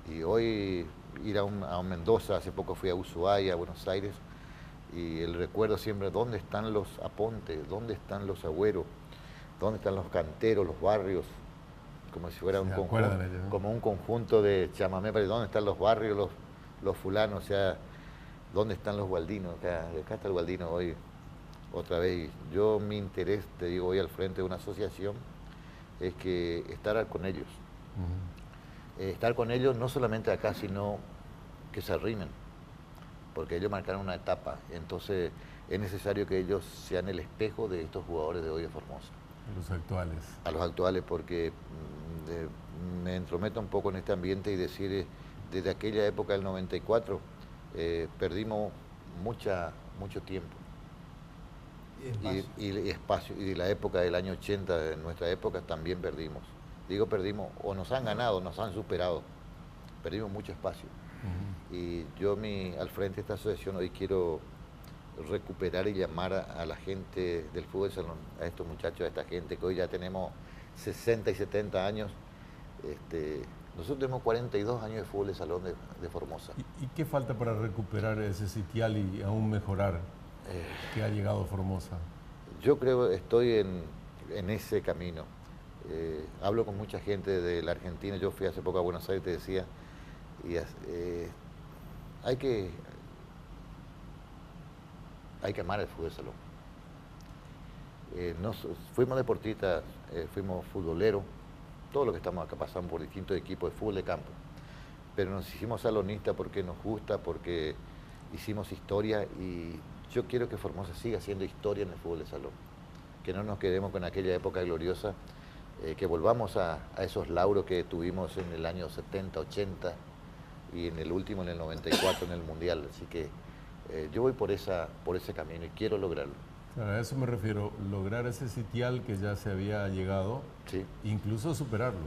Speaker 3: Y hoy ir a un Mendoza, hace poco fui a Ushuaia, a Buenos Aires, y el recuerdo siempre, ¿dónde están los Apontes? ¿Dónde están los Agüeros? ¿Dónde están los canteros, los barrios? Como si fuera como un conjunto de chamamé, pero ¿dónde están los barrios, los fulanos? O sea, ¿dónde están los gualdinos? Acá está el gualdino hoy, otra vez. Yo, mi interés, te digo, hoy al frente de una asociación, es que estar con ellos. Estar con ellos no solamente acá, sino que se arrimen, porque ellos marcaron una etapa. Entonces, es necesario que ellos sean el espejo de estos jugadores de hoy de Formosa.
Speaker 2: A los actuales. A
Speaker 3: los actuales, porque me entrometo un poco en este ambiente y decir, desde aquella época del 94, perdimos mucho tiempo. Y espacio. Y de la época del año 80, de nuestra época, también perdimos. Digo perdimos, o nos han ganado, nos han superado. Perdimos mucho espacio. Y yo al frente de esta asociación hoy quiero recuperar y llamar a la gente del fútbol de salón, a estos muchachos, a esta gente que hoy ya tenemos 60 y 70 años. Nosotros tenemos 42 años de fútbol de salón de Formosa.
Speaker 2: ¿Y qué falta para recuperar ese sitial y aún mejorar que ha llegado a Formosa?
Speaker 3: Yo creo que estoy en ese camino. Hablo con mucha gente de la Argentina. Yo fui hace poco a Buenos Aires, te decía, y hay que amar el fútbol de salón. Fuimos deportistas, fuimos futboleros, todos los que estamos acá pasamos por distintos equipos de fútbol de campo, pero nos hicimos salonistas porque nos gusta, porque hicimos historia, y yo quiero que Formosa siga haciendo historia en el fútbol de salón, que no nos quedemos con aquella época gloriosa, que volvamos a esos lauros que tuvimos en el año 70, 80 y en el último, en el 94, en el Mundial. Así que yo voy por ese camino y quiero lograrlo.
Speaker 2: Claro, a eso me refiero, lograr ese sitial que ya se había llegado,
Speaker 3: sí,
Speaker 2: incluso superarlo.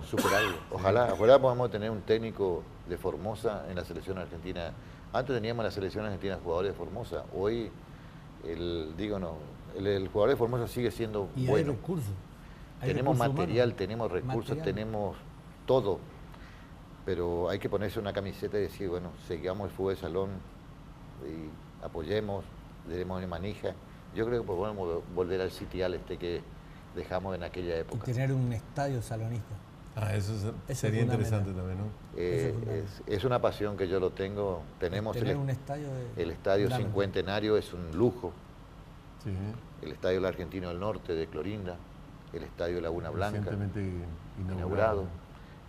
Speaker 3: Ojalá podamos tener un técnico de Formosa en la selección argentina. Antes teníamos en la selección argentina jugadores de Formosa, hoy el jugador de Formosa sigue siendo
Speaker 5: y
Speaker 3: bueno.
Speaker 5: Hay recursos.
Speaker 3: Tenemos material, tenemos recursos, tenemos todo, pero hay que ponerse una camiseta y decir, bueno, sigamos el fútbol de salón y apoyemos, le demos una manija. Yo creo que podemos volver al sitial que dejamos en aquella época.
Speaker 5: Y tener un estadio salonista.
Speaker 2: Eso sería interesante también, ¿no?
Speaker 3: Es una pasión que yo lo tengo. Tenemos
Speaker 5: un estadio
Speaker 3: el estadio Cincuentenario es un lujo.
Speaker 2: Sí.
Speaker 3: El estadio del Argentino del Norte de Clorinda, el estadio Laguna Blanca,
Speaker 2: recientemente
Speaker 3: inaugurado.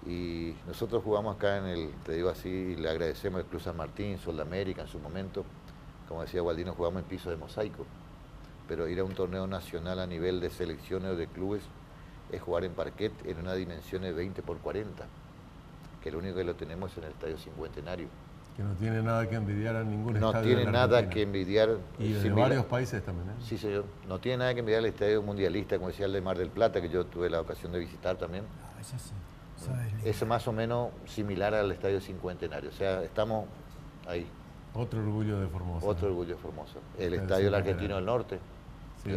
Speaker 3: Y nosotros jugamos acá te digo así, y le agradecemos al Club San Martín, Sol de América en su momento. Como decía Gualdino, jugamos en piso de mosaico. Pero ir a un torneo nacional a nivel de selecciones o de clubes es jugar en parquet en una dimensión de 20 por 40, que lo único que lo tenemos es en el estadio Cincuentenario.
Speaker 2: Que no tiene nada que envidiar a ningún estadio.
Speaker 3: No tiene nada que envidiar.
Speaker 2: Y de varios países también, ¿eh?
Speaker 3: Sí, señor. No tiene nada que envidiar al estadio mundialista, como decía el de Mar del Plata, que yo tuve la ocasión de visitar también.
Speaker 6: Eso sí.
Speaker 3: Es más o menos similar al estadio Cincuentenario. O sea, estamos ahí.
Speaker 2: Otro orgullo de Formosa.
Speaker 3: Otro orgullo de Formosa. El estadio del Argentino del Norte.
Speaker 2: Sí,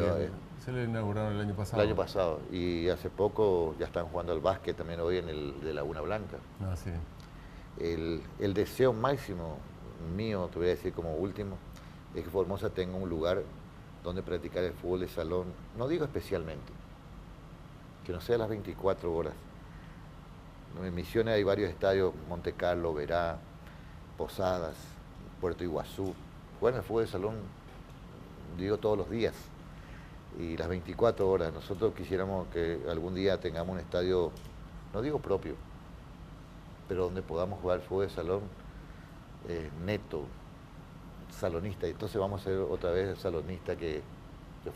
Speaker 2: se lo inauguraron el año pasado.
Speaker 3: El año pasado. Y hace poco ya están jugando al básquet también hoy en el de Laguna Blanca.
Speaker 2: Ah, sí.
Speaker 3: El deseo máximo mío, te voy a decir como último, es que Formosa tenga un lugar donde practicar el fútbol de salón, no digo especialmente, que no sea las 24 horas. En Misiones hay varios estadios, Monte Carlo, Verá, Posadas, Puerto Iguazú. Juegan el fútbol de salón, digo, todos los días. Y las 24 horas. Nosotros quisiéramos que algún día tengamos un estadio, no digo propio, pero donde podamos jugar el fútbol de salón neto, salonista. Y entonces vamos a ser otra vez el salonista que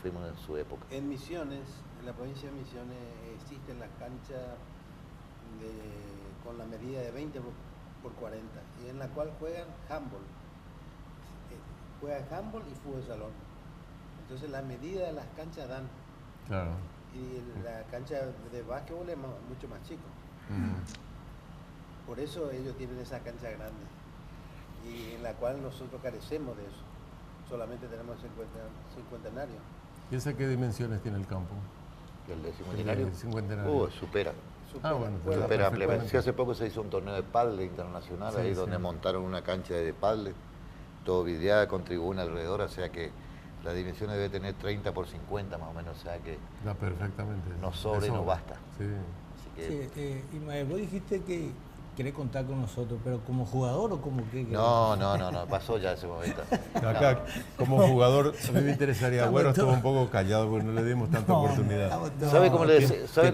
Speaker 3: fuimos en su época.
Speaker 4: En Misiones, en la provincia de Misiones, existen las canchas con la medida de 20 por 40, y en la cual juegan handball. Juegan handball y fútbol de salón. Entonces la medida de las canchas dan.
Speaker 2: Claro.
Speaker 4: Y la cancha de básquetbol es mucho más chico. Por eso ellos tienen esa cancha grande y en la cual nosotros carecemos de eso. Solamente tenemos el cincuentenario.
Speaker 2: ¿Y esa qué dimensiones tiene el campo?
Speaker 3: ¿El de cincuentenario?
Speaker 2: El cincuentenario.
Speaker 3: Supera.
Speaker 2: Bueno,
Speaker 3: Supera ampliamente. Sí, hace poco se hizo un torneo de pádel internacional,
Speaker 2: sí,
Speaker 3: ahí donde montaron una cancha de pádel, todo videada, con tribuna alrededor, o sea que las dimensiones debe tener 30 por 50 más o menos, o sea que
Speaker 2: da perfectamente.
Speaker 3: nos sobra y nos basta.
Speaker 2: Sí.
Speaker 3: Así que,
Speaker 5: Sí, Ismael, vos dijiste que querés contar con nosotros, pero ¿como jugador o como qué?
Speaker 3: no, pasó ya ese momento.
Speaker 2: Acá, como jugador, a mí me interesaría, Agüero estuvo un poco callado porque no le dimos tanta oportunidad.
Speaker 3: ¿Sabe cómo le decían? ¿Sabe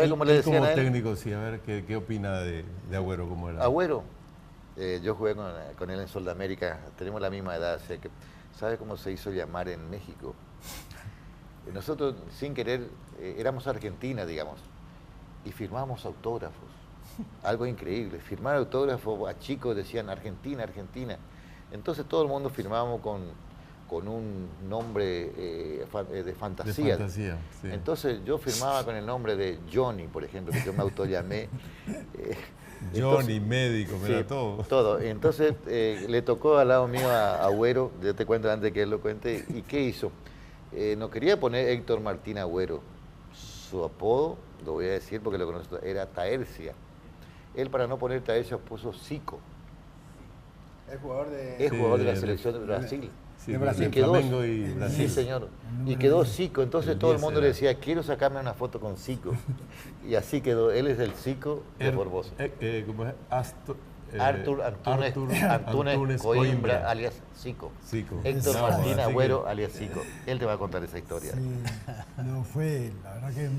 Speaker 3: cómo le decían
Speaker 2: como
Speaker 3: a él?
Speaker 2: técnico, sí, a ver, ¿qué opina de Agüero? ¿Cómo era?
Speaker 3: Agüero, yo jugué con él en Sudamérica, tenemos la misma edad, o sea que, ¿sabe cómo se hizo llamar en México? Nosotros, sin querer, éramos Argentina, digamos, y firmábamos autógrafos. Algo increíble, firmar autógrafos a chicos decían Argentina, Argentina. Entonces todo el mundo firmábamos con un nombre de fantasía.
Speaker 2: De fantasía, sí.
Speaker 3: Entonces yo firmaba con el nombre de Johnny, por ejemplo, que yo me autollamé.
Speaker 2: Johnny, médico, mira,
Speaker 3: sí,
Speaker 2: todo.
Speaker 3: Todo. Entonces le tocó al lado mío a Agüero, yo te cuento antes de que él lo cuente, ¿y qué hizo? No quería poner Héctor Martín Agüero. Su apodo, lo voy a decir porque lo conozco, era Taercia. Él, para no poner Taercia, puso Zico.
Speaker 4: Es jugador de...
Speaker 3: Es jugador de la selección de Brasil.
Speaker 2: Sí,
Speaker 4: de Brasil.
Speaker 3: Y quedó,
Speaker 2: Flamengo y Brasil.
Speaker 3: sí, señor. Y quedó Zico. Entonces
Speaker 2: El
Speaker 3: todo el
Speaker 2: 10
Speaker 3: mundo le
Speaker 2: era.
Speaker 3: decía, quiero sacarme una foto con Zico. Y así quedó. Él es el Zico de Formosa.
Speaker 2: ¿Cómo es?
Speaker 3: Artur Antunes Coimbra, alias Zico.
Speaker 2: Zico.
Speaker 3: Héctor
Speaker 2: No,
Speaker 3: Martín
Speaker 2: así que-
Speaker 3: Agüero, alias Zico. Él te va a contar esa historia.
Speaker 6: Sí, no fue, la verdad que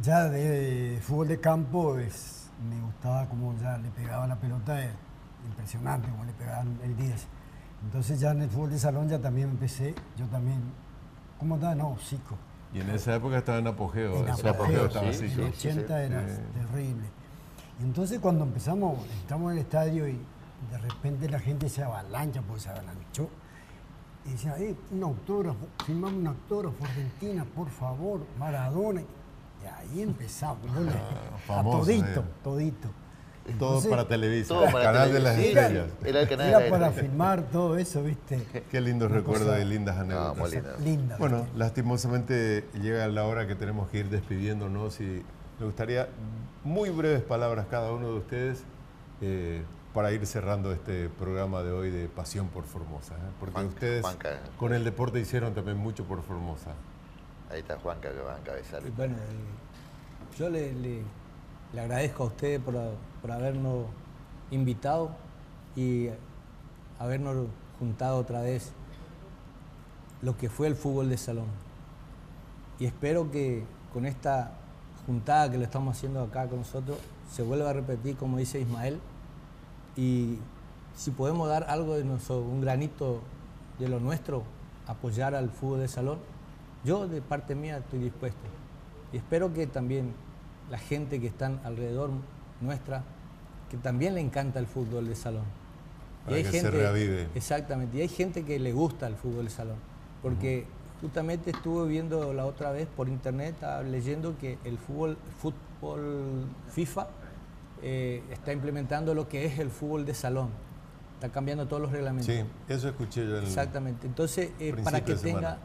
Speaker 6: ya de fútbol de campo me gustaba como ya le pegaba la pelota, impresionante como le pegaban el 10. Entonces ya en el fútbol de salón ya también empecé, yo también, ¿cómo estaba? No, Zico.
Speaker 2: Y en esa época estaba en apogeo.
Speaker 6: En
Speaker 2: ese
Speaker 6: apogeo,
Speaker 2: estaba
Speaker 3: sí,
Speaker 2: así.
Speaker 6: En el 80 era terrible. Y entonces cuando entramos en el estadio y de repente la gente se avalancha, porque se avalanchó. Y decía, un autógrafo, firmame un autógrafo, Argentina, por favor, Maradona. Y ahí empezamos, a
Speaker 2: famoso,
Speaker 6: todito.
Speaker 2: Todo
Speaker 6: Entonces,
Speaker 2: para Televisa,
Speaker 3: todo
Speaker 2: el
Speaker 3: para
Speaker 2: canal de las
Speaker 3: Televisa.
Speaker 2: estrellas.
Speaker 3: Era el canal de
Speaker 6: Era
Speaker 3: las
Speaker 6: para
Speaker 3: estrellas.
Speaker 6: filmar todo eso, ¿viste?
Speaker 2: Qué lindos
Speaker 6: Una
Speaker 2: recuerdos
Speaker 6: cosa-
Speaker 2: y lindas anécdotas.
Speaker 3: muy lindo.
Speaker 6: Linda.
Speaker 2: Bueno,
Speaker 6: ¿viste?
Speaker 2: lastimosamente llega la hora que tenemos que ir despidiéndonos y me gustaría muy breves palabras cada uno de ustedes para ir cerrando este programa de hoy de Pasión por Formosa. Porque ustedes
Speaker 3: Juanca.
Speaker 2: con el deporte hicieron también mucho por Formosa.
Speaker 3: Ahí está Juanca que va a encabezar.
Speaker 5: Bueno, yo le agradezco a ustedes por habernos invitado y habernos juntado otra vez lo que fue el fútbol de salón. Y espero que con esta juntada que lo estamos haciendo acá con nosotros se vuelva a repetir, como dice Ismael, y si podemos dar algo de un granito de lo nuestro, apoyar al fútbol de salón, yo de parte mía estoy dispuesto. Y espero que también la gente que está alrededor nuestra, que también le encanta el fútbol de salón.
Speaker 2: Para que se reavive.
Speaker 5: Exactamente, y hay gente que le gusta el fútbol de salón, porque justamente estuve viendo la otra vez por internet, estaba leyendo que el fútbol FIFA está implementando lo que es el fútbol de salón, está cambiando todos los reglamentos.
Speaker 2: Sí, eso escuché yo en
Speaker 5: Exactamente, entonces para que tenga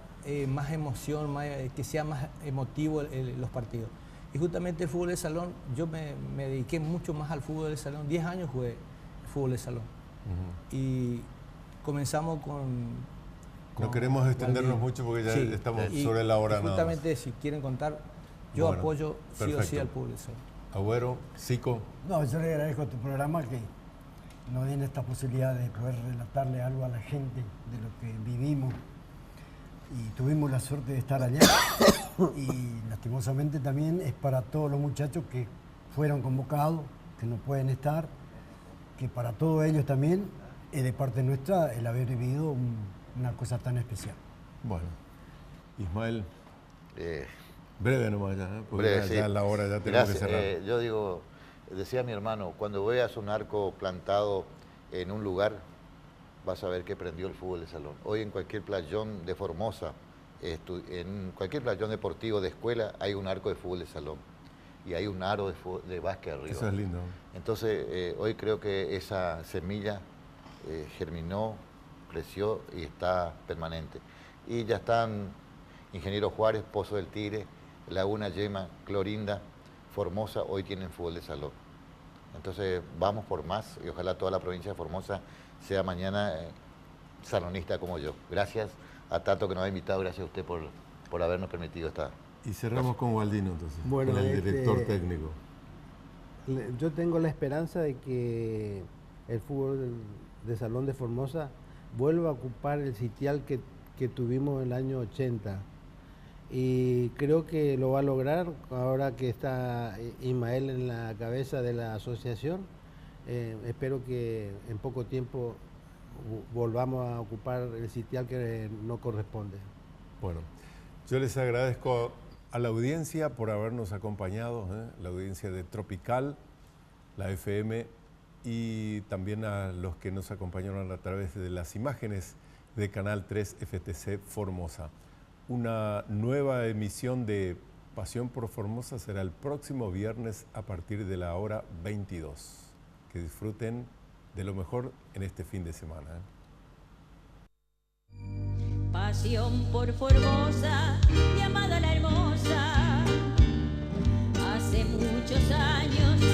Speaker 5: más emoción, que sea más emotivo los partidos. Y justamente el fútbol de salón, yo me dediqué mucho más al fútbol de salón, 10 años jugué fútbol de salón. Y comenzamos
Speaker 2: no queremos extendernos
Speaker 5: Valdivia.
Speaker 2: mucho porque ya
Speaker 5: Sí,
Speaker 2: estamos
Speaker 5: y
Speaker 2: sobre la hora.
Speaker 5: justamente si quieren contar, yo
Speaker 2: Bueno,
Speaker 5: apoyo sí o sí
Speaker 2: perfecto.
Speaker 5: al fútbol de salón.
Speaker 2: Agüero, Zico.
Speaker 6: No, yo le agradezco a tu programa que nos den esta posibilidad de poder relatarle algo a la gente de lo que vivimos. Y tuvimos la suerte de estar allá. Y lastimosamente también es para todos los muchachos que fueron convocados, que no pueden estar, que para todos ellos también es de parte nuestra el haber vivido una cosa tan especial.
Speaker 2: Bueno, Ismael,
Speaker 3: Eh,
Speaker 2: breve nomás ya, porque
Speaker 3: breve,
Speaker 2: ya
Speaker 3: sí.
Speaker 2: la hora ya tenemos
Speaker 3: Gracias.
Speaker 2: que cerrar.
Speaker 3: Yo digo, decía mi hermano, cuando veas un arco plantado en un lugar, vas a ver que prendió el fútbol de salón. Hoy en cualquier playón de Formosa, en cualquier playón deportivo de escuela, hay un arco de fútbol de salón. y hay un aro de básquet arriba.
Speaker 2: Eso es lindo.
Speaker 3: Entonces, hoy creo que esa semilla germinó, creció y está permanente. Y ya están Ingeniero Juárez, Pozo del Tigre, Laguna Yema, Clorinda, Formosa, hoy tienen fútbol de salón. Entonces, vamos por más y ojalá toda la provincia de Formosa sea mañana salonista como yo. Gracias a Tato que nos ha invitado, gracias a usted por habernos permitido estar.
Speaker 2: Y cerramos con Gualdino entonces,
Speaker 4: bueno,
Speaker 2: con el director técnico.
Speaker 4: Yo tengo la esperanza de que el fútbol de salón de Formosa vuelva a ocupar el sitial que tuvimos en el año 80. Y creo que lo va a lograr ahora que está Ismael en la cabeza de la asociación. Espero que en poco tiempo volvamos a ocupar el sitial que no corresponde.
Speaker 2: Bueno, yo les agradezco a la audiencia por habernos acompañado, la audiencia de Tropical, la FM, y también a los que nos acompañaron a través de las imágenes de Canal 3 FTC Formosa. Una nueva emisión de Pasión por Formosa será el próximo viernes a partir de la hora 22. Que disfruten de lo mejor en este fin de semana.
Speaker 1: Pasión por Formosa, mi amada la hermosa. Hace muchos años